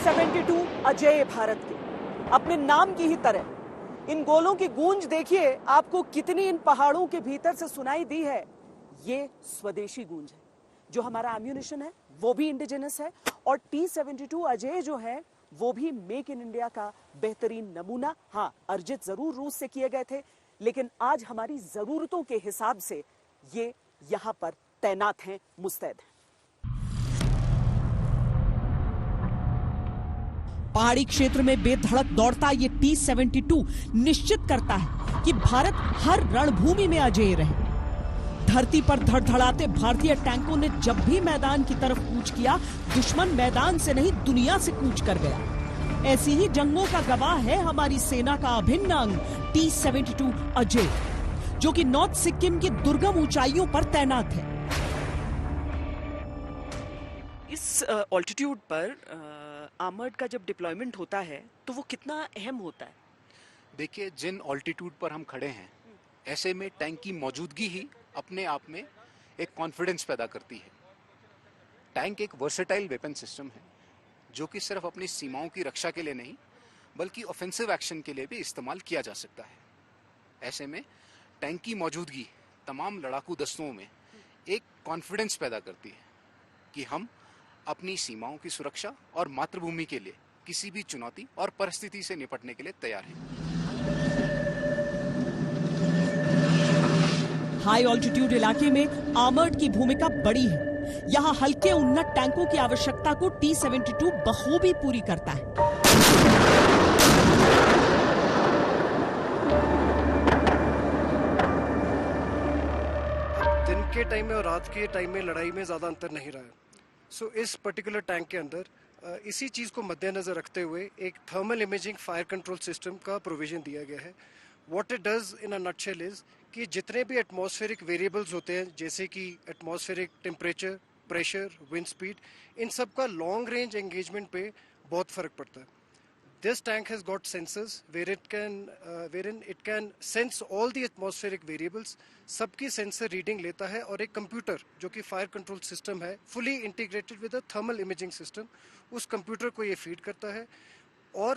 T-72 अजेय भारत के अपने नाम की ही तरह इन गोलों की गूंज देखिए आपको कितनी इन पहाड़ों के भीतर से सुनाई दी है। ये स्वदेशी गूंज है। जो हमारा एम्यूनिशन है वो भी इंडिजिनस है और T-72 अजेय जो है वो भी मेक इन इंडिया का बेहतरीन नमूना। हाँ, अर्जित जरूर रूस से किए गए थे, लेकिन आज हमारी जरूरतों के हिसाब से ये यहां पर तैनात हैं, मुस्तैद हैं। पहाड़ी क्षेत्र में बेधड़क दौड़ता ये T-72 निश्चित करता है कि भारत हर रणभूमि में अजेय रहे। धरती पर धड़धड़ाते भारतीय टैंकों ने जब भी मैदान की तरफ कूच किया, दुश्मन मैदान से नहीं दुनिया से कूच कर गया। ऐसी ही जंगों का गवाह है हमारी सेना का अभिन्न अंग T-72 अजेय, जो कि नॉर्थ सिक्किम की दुर्गम ऊंचाइयों पर तैनात है। इस ऑल्टीट्यूड पर आर्मर्ड का जब डिप्लॉयमेंट होता है तो वो कितना अहम होता है? देखिए, जिन ऑल्टीट्यूड पर हम खड़े हैं, ऐसे में टैंक की मौजूदगी ही अपने आप में एक कॉन्फिडेंस पैदा करती है। टैंक एक वर्सेटाइल वेपन सिस्टम है जो कि सिर्फ अपनी सीमाओं की रक्षा के लिए नहीं बल्कि ऑफेंसिव एक्शन के लिए भी इस्तेमाल किया जा सकता है। ऐसे में टैंक की मौजूदगी तमाम लड़ाकू दस्तों में एक कॉन्फिडेंस पैदा करती है कि हम अपनी सीमाओं की सुरक्षा और मातृभूमि के लिए किसी भी चुनौती और परिस्थिति से निपटने के लिए तैयार हैं। हाई ऑल्टीट्यूड इलाके में आर्मर्ड की भूमिका बड़ी है। यहाँ हल्के उन्नत टैंकों की आवश्यकता को T-72 बखूबी पूरी करता है। दिन के टाइम में और रात के टाइम में लड़ाई में ज्यादा अंतर नहीं रहा है। सो इस पर्टिकुलर टैंक के अंदर इसी चीज को मद्देनजर रखते हुए एक thermal imaging fire control system का प्रोविजन दिया गया है। What it does in a nutshell is कि जितने भी एटमॉस्फेरिक वेरिएबल्स होते हैं, जैसे कि atmospheric temperature, pressure, wind speed, इन सब का लॉन्ग रेंज एंगेजमेंट पे बहुत फर्क पड़ता है। This tank has got sensors wherein it can sense all the atmospheric variables. सबकी सेंसर रीडिंग लेता है और एक कंप्यूटर जो कि फायर कंट्रोल सिस्टम है, fully integrated with a thermal imaging system, उस कंप्यूटर को ये फीड करता है और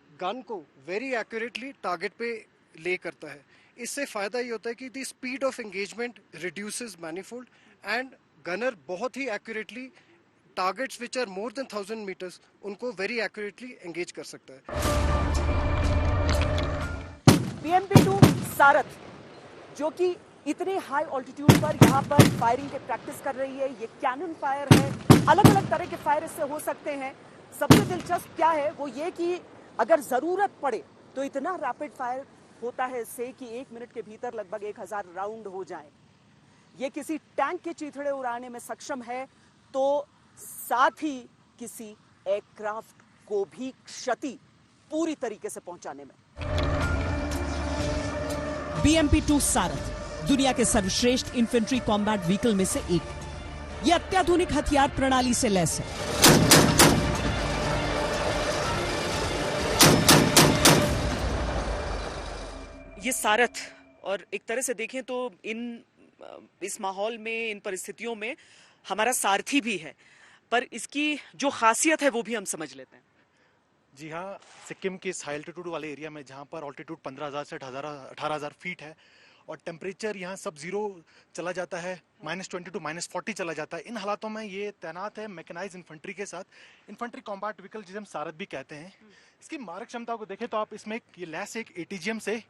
गन को वेरी एक्यूरेटली टारगेट पे ले करता है। इससे फायदा ये होता है कि the speed of engagement reduces manifold and gunner बहुत ही accurately targets which are more than 1000 metres उनको वेरी एक्यूरेटली एंगेज कर सकता है। BMP-2 सारथ जो कि इतने हाई ऑल्टीट्यूड पर यहाँ पर फायरिंग के प्रैक्टिस कर रही है, ये कैनन फायर है, अलग अलग तरह के फायर इससे हो सकते हैं। सबसे दिलचस्प क्या है वो ये कि अगर जरूरत पड़े तो इतना रैपिड फायर होता है इससे कि 1 मिनट के भीतर लगभग 1000 राउंड हो जाए। ये किसी टैंक के चीथड़े उड़ाने में सक्षम है तो साथ ही किसी एयरक्राफ्ट को भी क्षति पूरी तरीके से पहुंचाने में। BMP-2 सारथ दुनिया के सर्वश्रेष्ठ इन्फेंट्री कॉम्बैट व्हीकल में से एक है। यह अत्याधुनिक हथियार प्रणाली से लैस है। ये सारथ, और एक तरह से देखें तो इस माहौल में, इन परिस्थितियों में हमारा सारथी भी है, पर इसकी जो खासियत है वो भी हम समझ लेते हैं। जी हाँ, सिक्किम के इस हाई एल्टीट्यूड वाले एरिया में जहाँ पर ऑल्टीट्यूड 15,000 से 18,000 फीट है और टेम्परेचर यहाँ सब जीरो चला जाता है, -20 to -40 चला जाता है। इन हालातों में ये तैनात है मैकेनाइज इन्फेंट्री के साथ, इन्फेंट्री कॉम्बैट व्हीकल जिसे हम सारथ भी कहते हैं। इसकी मारक क्षमता को देखें तो आप इसमें ये लैस एक ATGM से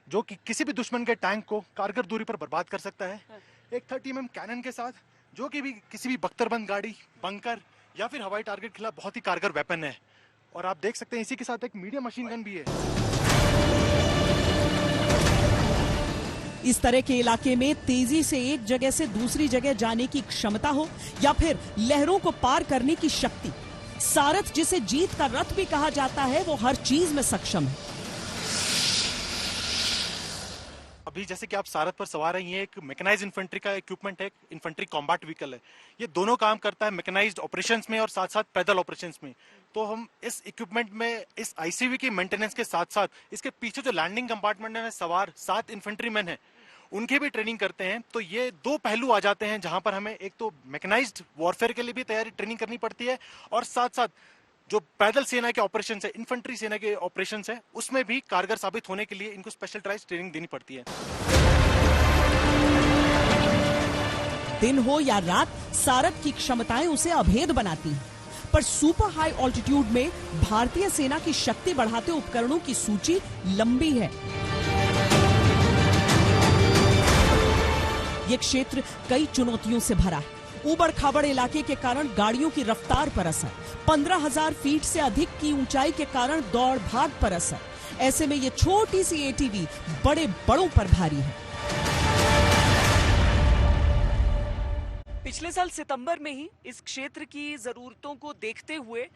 जो कि किसी भी दुश्मन के टैंक को कारगर दूरी पर बर्बाद कर सकता है, एक 30 mm कैनन के साथ जो कि भी किसी भी बख्तरबंद गाड़ी, बंकर या फिर हवाई टारगेट के खिलाफ बहुत ही कारगर वेपन है। और आप देख सकते हैं इसी के साथ एक मीडियम मशीन गन भी है। इस तरह के इलाके में तेजी से एक जगह से दूसरी जगह जाने की क्षमता हो या फिर लहरों को पार करने की शक्ति, सारथ जिसे जीत का रथ भी कहा जाता है, वो हर चीज में सक्षम है। अभी जैसे कि आप सारथ पर सवार हैं, ये एक मैकेनाइज्ड इन्फेंट्री का इक्विपमेंट है, इन्फेंट्री कॉम्बैट व्हीकल है। ये दोनों काम करता है मैकेनाइज्ड ऑपरेशंस में और साथ साथ पैदल ऑपरेशंस में। तो हम इस इक्विपमेंट में इस ICV की मेंटेनेंस के साथ साथ इसके पीछे जो लैंडिंग कंपार्टमेंट में सवार 7 इन्फेंट्रीमैन हैं, उनके भी ट्रेनिंग करते हैं। तो ये 2 पहलू आ जाते हैं जहां पर हमें एक तो मैकेनाइज्ड वॉरफेयर के लिए भी तैयारी ट्रेनिंग करनी पड़ती है और साथ साथ जो पैदल सेना के ऑपरेशन है, इन्फेंट्री सेना के ऑपरेशन है, उसमें भी कारगर साबित होने के लिए इनको स्पेशलाइज्ड ट्रेनिंग देनी पड़ती है। दिन हो या रात, सारथ की क्षमताएं उसे अभेद बनाती हैं। पर सुपर हाई ऑल्टीट्यूड में भारतीय सेना की शक्ति बढ़ाते उपकरणों की सूची लंबी है। ये क्षेत्र कई चुनौतियों से भरा है। ऊबड़ खाबड़ इलाके के कारण गाड़ियों की रफ्तार पर असर, 15,000 फीट से अधिक की ऊंचाई के कारण दौड़ भाग पर असर। ऐसे में ये छोटी सी एटीवी बड़े बड़ों पर भारी है। पिछले साल सितंबर में ही इस क्षेत्र की जरूरतों को देखते हुए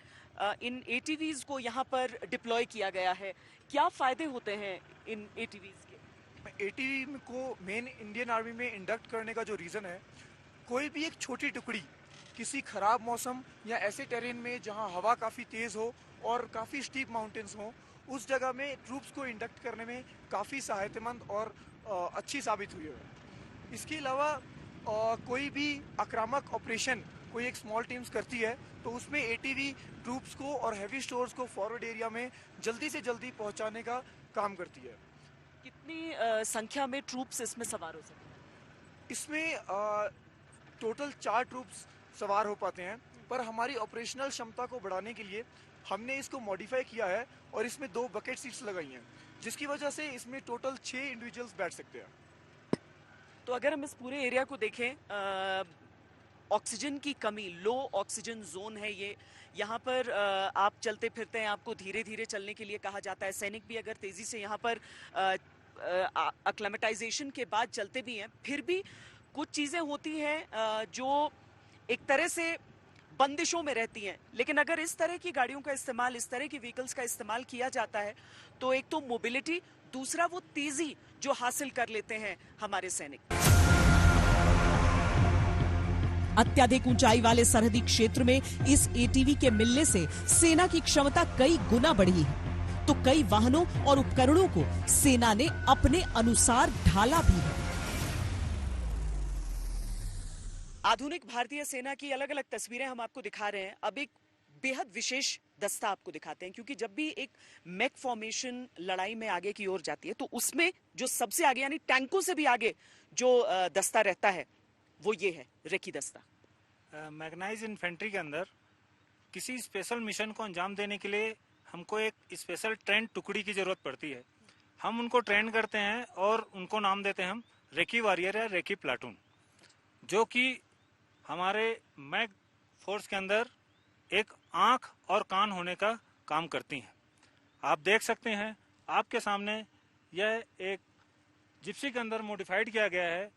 इन एटीवीज को यहाँ पर डिप्लॉय किया गया है। क्या फायदे होते हैं इन एटीवीज के? एटीवी को मेन इंडियन आर्मी में इंडक्ट करने का जो रीज़न है, कोई भी एक छोटी टुकड़ी किसी खराब मौसम या ऐसे टेरेन में जहां हवा काफ़ी तेज़ हो और काफ़ी स्टीप माउंटेन्स हो, उस जगह में ट्रूप्स को इंडक्ट करने में काफ़ी सहायतामंद और अच्छी साबित हुई है। इसके अलावा कोई भी आक्रामक ऑपरेशन कोई एक स्मॉल टीम्स करती है तो उसमें एटीवी ट्रूप्स को और हैवी स्टोर्स को फॉरवर्ड एरिया में जल्दी से जल्दी पहुंचाने का काम करती है। कितनी संख्या में ट्रूप्स इसमें सवार हो सकते हैं? इसमें टोटल 4 ट्रूप्स सवार हो पाते हैं, पर हमारी ऑपरेशनल क्षमता को बढ़ाने के लिए हमने इसको मॉडिफाई किया है और इसमें 2 बकेट सीट्स लगाई हैं, जिसकी वजह से इसमें टोटल 6 इंडिविजुअल्स बैठ सकते हैं। तो अगर हम इस पूरे एरिया को देखें, ऑक्सीजन की कमी, लो ऑक्सीजन जोन है ये। यहाँ पर आप चलते फिरते हैं, आपको धीरे धीरे चलने के लिए कहा जाता है। सैनिक भी अगर तेजी से यहाँ पर एक्लेमेटाइजेशन के बाद चलते भी हैं, फिर भी कुछ चीजें होती हैं जो एक तरह से बंदिशों में रहती हैं। लेकिन अगर इस तरह की गाड़ियों का इस्तेमाल, इस तरह की व्हीकल्स का इस्तेमाल किया जाता है तो एक तो मोबिलिटी, दूसरा वो तेजी जो हासिल कर लेते हैं हमारे सैनिक। अत्यधिक ऊंचाई वाले सरहदी क्षेत्र में इस एटीवी के मिलने से सेना की क्षमता कई गुना बढ़ी है, तो कई वाहनों और उपकरणों को सेना ने अपने अनुसार ढाला भी है। आधुनिक भारतीय सेना की अलग अलग तस्वीरें हम आपको दिखा रहे हैं। अब एक बेहद विशेष दस्ता आपको दिखाते हैं, क्योंकि जब भी एक मैक फॉर्मेशन लड़ाई में आगे की ओर जाती है तो उसमें जो सबसे आगे, यानी टैंकों से भी आगे जो दस्ता रहता है, वो ये है रेकी दस्ता। मैग्नाइज इन्फेंट्री के अंदर किसी स्पेशल मिशन को अंजाम देने के लिए हमको एक स्पेशल ट्रेन टुकड़ी की जरूरत पड़ती है। हम उनको ट्रेन करते हैं और उनको नाम देते हैं हम रेकी वॉरियर या रेकी प्लाटून, जो कि हमारे मैग फोर्स के अंदर एक आंख और कान होने का काम करती हैं। आप देख सकते हैं आपके सामने यह एक जिप्सी के अंदर मॉडिफाइड किया गया है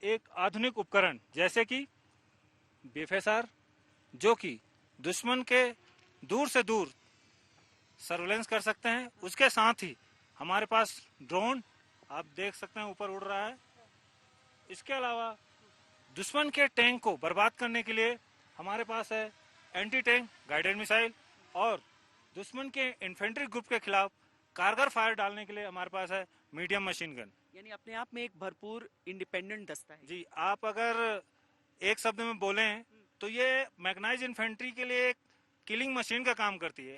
एक आधुनिक उपकरण, जैसे कि बीएफएसआर, जो कि दुश्मन के दूर से दूर सर्वेलेंस कर सकते हैं। उसके साथ ही हमारे पास ड्रोन आप देख सकते हैं ऊपर उड़ रहा है। इसके अलावा दुश्मन के टैंक को बर्बाद करने के लिए हमारे पास है एंटी टैंक गाइडेड मिसाइल, और दुश्मन के इन्फेंट्री ग्रुप के खिलाफ कारगर फायर डालने के लिए हमारे पास है मीडियम मशीन गन। यानी अपने आप में एक भरपूर इंडिपेंडेंट दस्ता है। जी, आप अगर एक शब्द में बोलें तो ये मैग्नाइज इन्फेंट्री के लिए एक किलिंग मशीन का काम करती है।